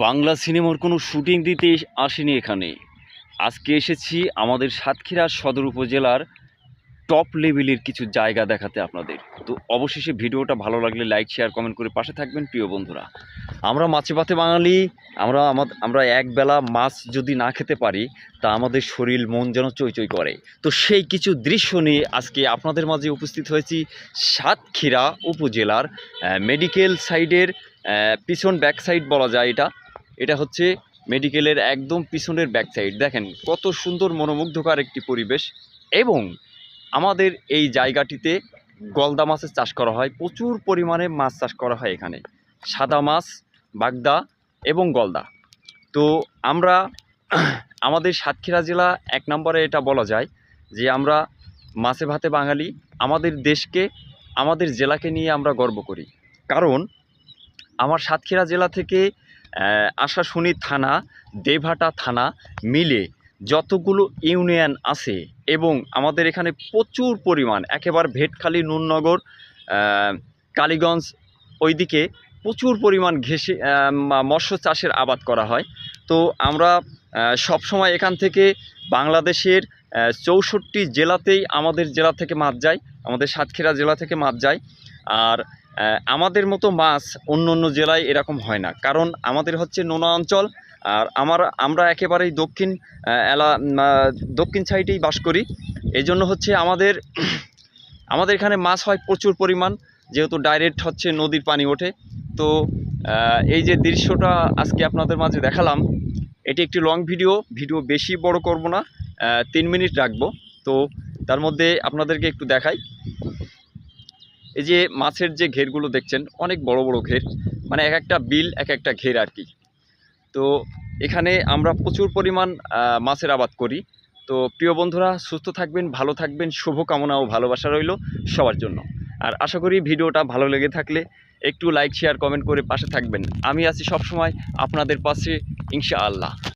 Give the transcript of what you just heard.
বাংলা সিনেমার কোনো শুটিং দিতে আসিনি এখানে। আজকে এসেছি আমাদের সাতক্ষীরা সদর উপজেলার টপ লেভেলের কিছু জায়গা দেখাতে আপনাদের। তো অবশেষে ভিডিওটা ভালো লাগলে লাইক, শেয়ার, কমেন্ট করে পাশে থাকবেন প্রিয় বন্ধুরা। আমরা মাছে ভাতে বাঙালি, আমরা একবেলা মাছ যদি না খেতে পারি তা আমাদের শরীর মন যেন চইচই করে। তো সেই কিছু দৃশ্য নিয়ে আজকে আপনাদের মাঝে উপস্থিত হয়েছি সাতক্ষীরা উপজেলার মেডিকেল সাইডের পিছন ব্যাক সাইড বলা যায় এটা। এটা হচ্ছে মেডিকেলের একদম পিছনের ব্যাক সাইড। দেখেন কত সুন্দর মনোমুগ্ধকর একটি পরিবেশ। এবং আমাদের এই জায়গাটিতে গলদা মাছের চাষ করা হয়, প্রচুর পরিমাণে মাছ চাষ করা হয় এখানে, সাদা মাছ, বাগদা এবং গলদা। তো আমরা আমাদের সাতক্ষীরা জেলা এক নম্বরে এটা বলা যায় যে আমরা মাছে ভাতে বাঙালি। আমাদের দেশকে, আমাদের জেলাকে নিয়ে আমরা গর্ব করি। কারণ আমার সাতক্ষীরা জেলা থেকে আশাশুনি থানা, দেবহাটা থানা মিলে যতগুলো ইউনিয়ন আছে এবং আমাদের এখানে প্রচুর পরিমাণ একেবারে ভেটখালি, নুননগর, কালীগঞ্জ ওইদিকে প্রচুর পরিমাণ ঘেঁষে মৎস্য চাষের আবাদ করা হয়। তো আমরা সবসময় এখান থেকে বাংলাদেশের 64 জেলাতেই আমাদের জেলা থেকে মাছ যায়, আমাদের সাতক্ষীরা জেলা থেকে মাছ যায়। আর আমাদের মতো মাছ অন্য অন্য জেলায় এরকম হয় না, কারণ আমাদের হচ্ছে নোনা অঞ্চল। আর আমরা একেবারেই দক্ষিণ সাইডেই বাস করি। এই জন্য হচ্ছে আমাদের এখানে মাছ হয় প্রচুর পরিমাণ, যেহেতু ডাইরেক্ট হচ্ছে নদীর পানি ওঠে। তো এই যে দৃশ্যটা আজকে আপনাদের মাঝে দেখালাম, এটি একটি লং ভিডিও বেশি বড় করব না, 3 মিনিট রাখবো। তো তার মধ্যে আপনাদেরকে একটু দেখাই। এই যে মাছের যে ঘেরগুলো দেখছেন, অনেক বড় বড় ঘের, মানে এক একটা বিল এক একটা ঘের আর কি। তো এখানে আমরা প্রচুর পরিমাণ মাছের আবাদ করি। তো প্রিয় বন্ধুরা, সুস্থ থাকবেন, ভালো থাকবেন, শুভকামনা ও ভালোবাসা রইল সবার জন্য। আর আশা করি ভিডিওটা ভালো লেগে থাকলে একটু লাইক, শেয়ার, কমেন্ট করে পাশে থাকবেন। আমি আছি সবসময় আপনাদের পাশে, ইনশাআল্লাহ।